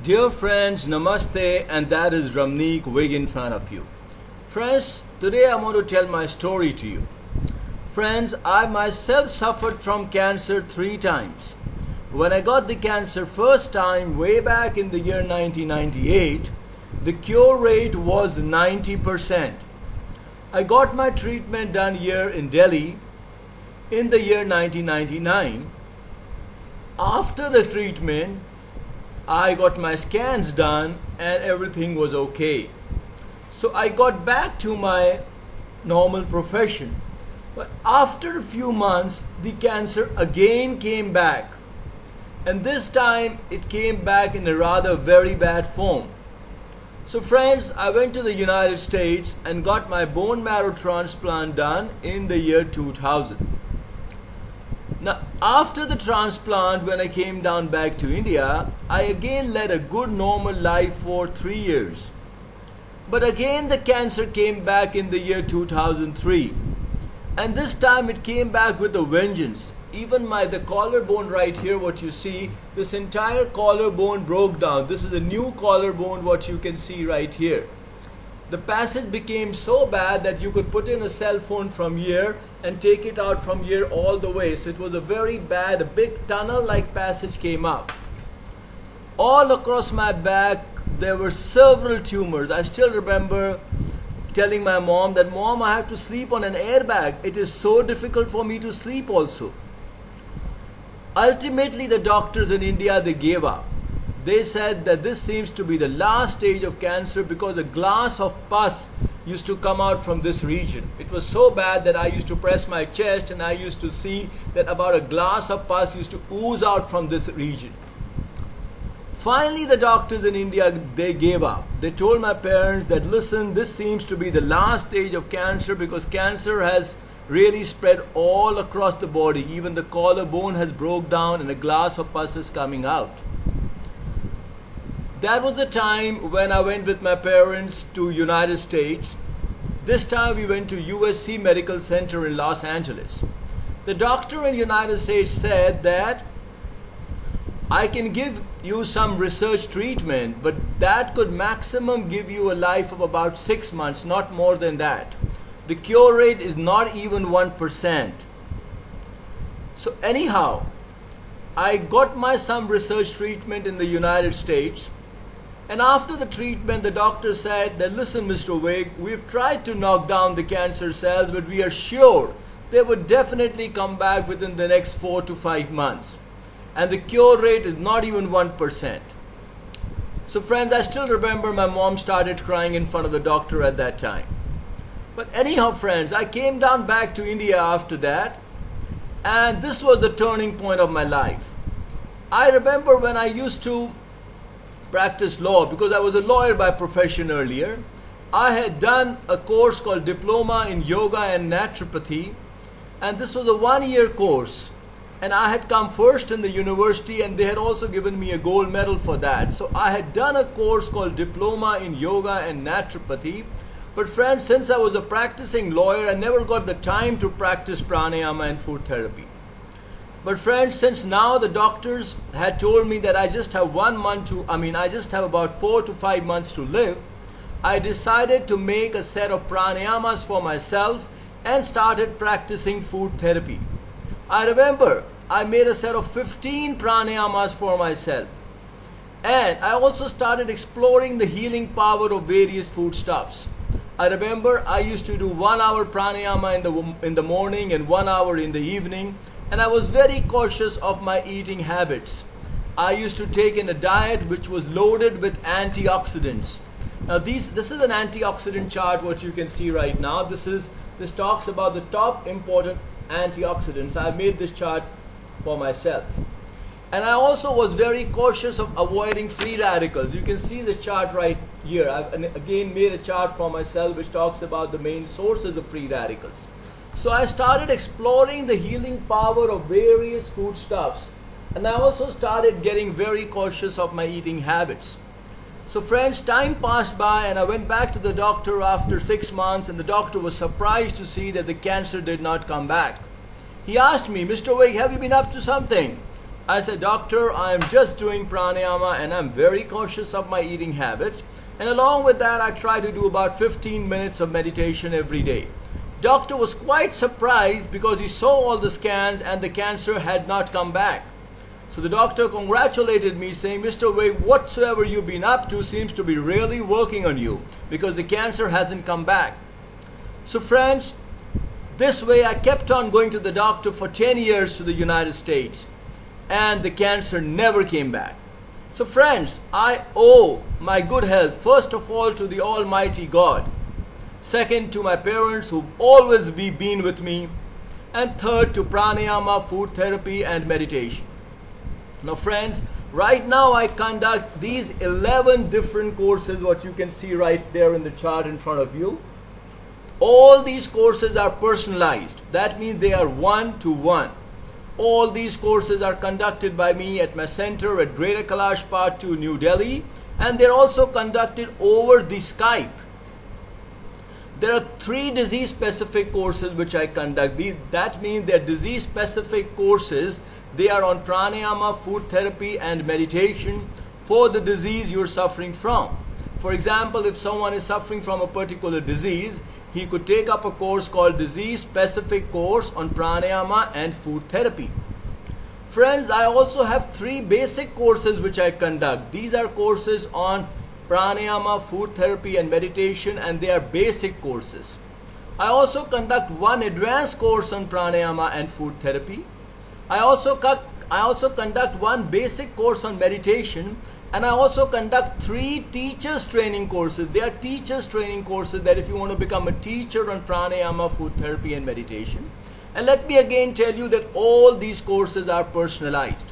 Dear friends, namaste, and that is RAMNEEK WIG in front of you. Friends, today I want to tell my story to you. Friends, I myself suffered from cancer 3 times. When I got the cancer first time way back in the year 1998, the cure rate was 90%. I got my treatment done here in Delhi in the year 1999. After the treatment, I got my scans done and everything was okay. So I got back to my normal profession. But after a few months, the cancer again came back. And this time it came back in a rather very bad form. So friends, I went to the United States and got my bone marrow transplant done in the year 2000. Now, after the transplant, when I came down back to India, I again led a good normal life for 3 years. But again the cancer came back in the year 2003. And this time it came back with a vengeance. Even the collarbone right here, what you see, this entire collarbone broke down. This is a new collarbone, what you can see right here. The passage became so bad that you could put in a cell phone from here and take it out from here all the way. So it was a very bad, a big tunnel-like passage came up. All across my back, there were several tumors. I still remember telling my mom that, Mom, I have to sleep on an airbag. It is so difficult for me to sleep also. Ultimately, the doctors in India, they gave up. They said that this seems to be the last stage of cancer because a glass of pus used to come out from this region. It was so bad that I used to press my chest and I used to see that about a glass of pus used to ooze out from this region. Finally, the doctors in India, they gave up. They told my parents that, listen, this seems to be the last stage of cancer because cancer has really spread all across the body. Even the collarbone has broke down and a glass of pus is coming out. That was the time when I went with my parents to United States. This time we went to USC Medical Center in Los Angeles. The doctor in United States said that I can give you some research treatment, but that could maximum give you a life of about 6 months, not more than that. The cure rate is not even 1%. So anyhow, I got my some research treatment in the United States. And after the treatment, the doctor said that, listen, Mr. Wig, we've tried to knock down the cancer cells, but we are sure they would definitely come back within the next 4 to 5 months. And the cure rate is not even 1%. So friends, I still remember my mom started crying in front of the doctor at that time. But anyhow, friends, I came down back to India after that. And this was the turning point of my life. I remember when I used to practice law, because I was a lawyer by profession earlier. I had done a course called Diploma in Yoga and Naturopathy, and this was a 1-year course, and I had come first in the university, and they had also given me a gold medal for that. So I had done a course called Diploma in Yoga and Naturopathy. But friends, since I was a practicing lawyer, I never got the time to practice pranayama and food therapy. But friends, since now the doctors had told me that I just have I just have about 4 to 5 months to live, I decided to make a set of pranayamas for myself and started practicing food therapy. I remember I made a set of 15 pranayamas for myself. And I also started exploring the healing power of various foodstuffs. I remember I used to do 1 hour pranayama in the morning and 1 hour in the evening. And I was very cautious of my eating habits. I used to take in a diet which was loaded with antioxidants. Now this is an antioxidant chart, what you can see right now. This talks about the top important antioxidants. I made this chart for myself. And I also was very cautious of avoiding free radicals. You can see this chart right here. I've again made a chart for myself which talks about the main sources of free radicals. So I started exploring the healing power of various foodstuffs, and I also started getting very cautious of my eating habits. So friends, time passed by and I went back to the doctor after 6 months, and the doctor was surprised to see that the cancer did not come back. He asked me, Mr. Wig, have you been up to something? I said, doctor, I am just doing pranayama and I'm very conscious of my eating habits. And along with that, I try to do about 15 minutes of meditation every day. Doctor was quite surprised because he saw all the scans and the cancer had not come back. So the doctor congratulated me saying, Mr. Wig, whatsoever you've been up to seems to be really working on you because the cancer hasn't come back. So friends, this way I kept on going to the doctor for 10 years to the United States and the cancer never came back. So friends, I owe my good health first of all to the Almighty God, second to my parents who've always been with me, and third to pranayama, food therapy and meditation. Now friends, right now I conduct these 11 different courses, what you can see right there in the chart in front of you. All these courses are personalized. That means they are one-to-one. All these courses are conducted by me at my center at Greater Kailash Part 2, New Delhi, and they're also conducted over the Skype. There are 3 disease-specific courses which I conduct. That means they're disease-specific courses. They are on pranayama, food therapy and meditation for the disease you're suffering from. For example, if someone is suffering from a particular disease, he could take up a course called disease-specific course on pranayama and food therapy. Friends, I also have 3 basic courses which I conduct. These are courses on pranayama, food therapy and meditation, and they are basic courses. I also conduct 1 advanced course on pranayama and food therapy. I also conduct 1 basic course on meditation, and I also conduct 3 teachers training courses. They are teachers training courses that if you want to become a teacher on pranayama, food therapy and meditation. And let me again tell you that all these courses are personalized.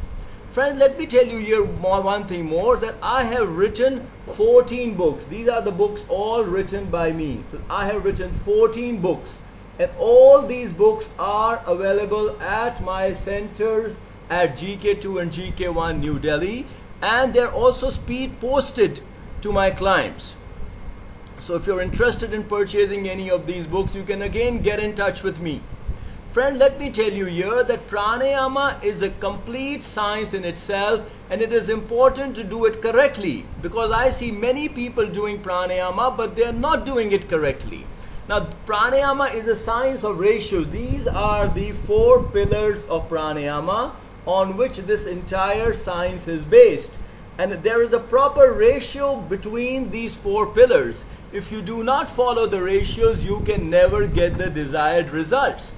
Friends, let me tell you here one thing more, that I have written 14 books. These are the books all written by me. So I have written 14 books, and all these books are available at my centers at GK2 and GK1 New Delhi, and they're also speed posted to my clients. So if you're interested in purchasing any of these books, you can again get in touch with me. Friend, let me tell you here that pranayama is a complete science in itself, and it is important to do it correctly, because I see many people doing pranayama but they are not doing it correctly. Now pranayama is a science of ratio. These are the 4 pillars of pranayama on which this entire science is based, and there is a proper ratio between these 4 pillars. If you do not follow the ratios, you can never get the desired results.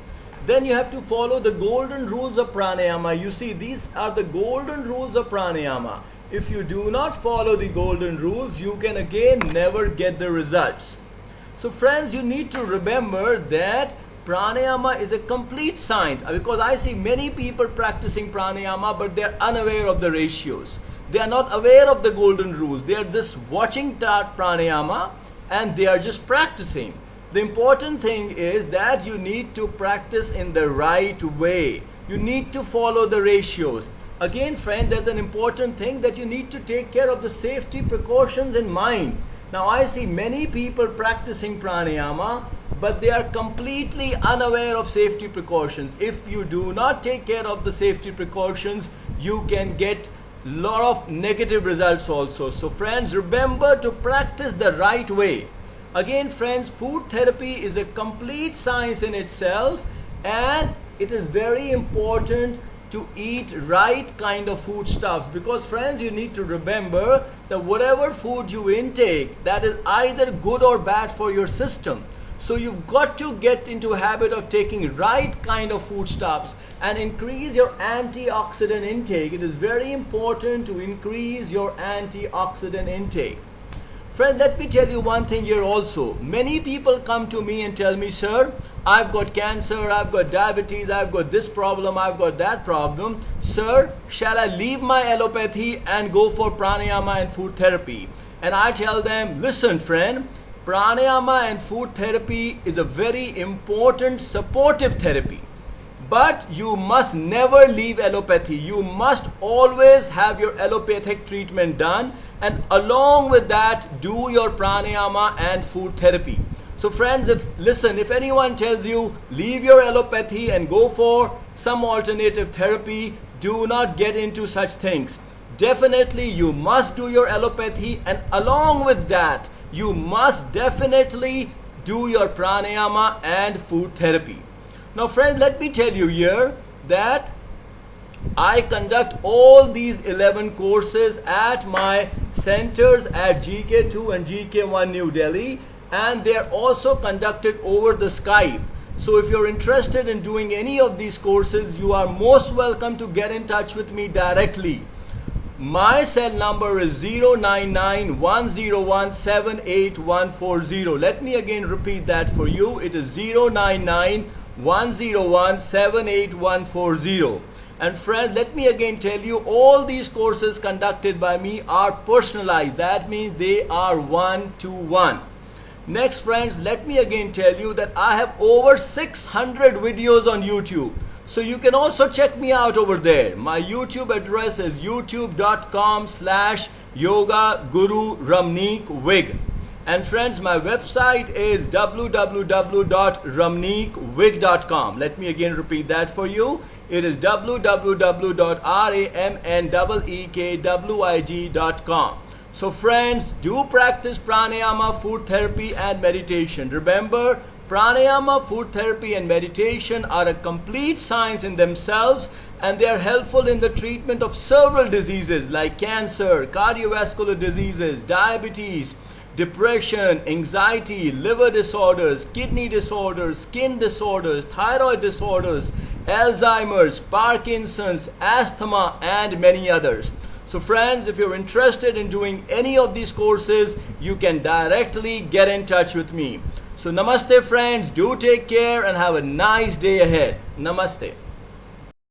Then you have to follow the golden rules of pranayama. You see, these are the golden rules of pranayama. If you do not follow the golden rules, you can again never get the results. So friends, you need to remember that pranayama is a complete science, because I see many people practicing pranayama but they are unaware of the ratios. They are not aware of the golden rules. They are just watching pranayama and they are just practicing. The important thing is that you need to practice in the right way. You need to follow the ratios. Again, friend, there's an important thing, that you need to take care of the safety precautions in mind. Now, I see many people practicing pranayama, but they are completely unaware of safety precautions. If you do not take care of the safety precautions, you can get a lot of negative results also. So friends, remember to practice the right way. Again, friends, food therapy is a complete science in itself, and it is very important to eat right kind of foodstuffs, because friends, you need to remember that whatever food you intake, that is either good or bad for your system. So you've got to get into a habit of taking right kind of foodstuffs and increase your antioxidant intake. It is very important to increase your antioxidant intake. Friend, let me tell you one thing here also. Many people come to me and tell me, sir, I've got cancer, I've got diabetes, I've got this problem, I've got that problem. Sir, shall I leave my allopathy and go for pranayama and food therapy? And I tell them, listen friend, pranayama and food therapy is a very important supportive therapy. But you must never leave allopathy. You must always have your allopathic treatment done, and along with that, do your pranayama and food therapy. So friends, if anyone tells you leave your allopathy and go for some alternative therapy, do not get into such things. Definitely you must do your allopathy, and along with that you must definitely do your pranayama and food therapy. Now friends, let me tell you here that I conduct all these 11 courses at my centers at GK2 and GK1 New Delhi, and they are also conducted over the Skype. So if you're interested in doing any of these courses, you are most welcome to get in touch with me directly. My cell number is 099-101-78140. Let me again repeat that for you. It is 099-101-78140. And friends, let me again tell you, all these courses conducted by me are personalized. That means they are one-to-one. Next friends, let me again tell you that I have over 600 videos on YouTube. So you can also check me out over there. My YouTube address is youtube.com/yoga guru RAMNEEK WIG. And friends, my website is www.ramneekwig.com. Let me again repeat that for you. It is www.ramneekwig.com. So friends, do practice pranayama, food therapy and meditation. Remember, pranayama, food therapy and meditation are a complete science in themselves, and they are helpful in the treatment of several diseases like cancer, cardiovascular diseases, diabetes, depression, anxiety, liver disorders, kidney disorders, skin disorders, thyroid disorders, Alzheimer's, Parkinson's, asthma and many others. So friends, if you're interested in doing any of these courses, you can directly get in touch with me. So namaste friends, do take care and have a nice day ahead. Namaste.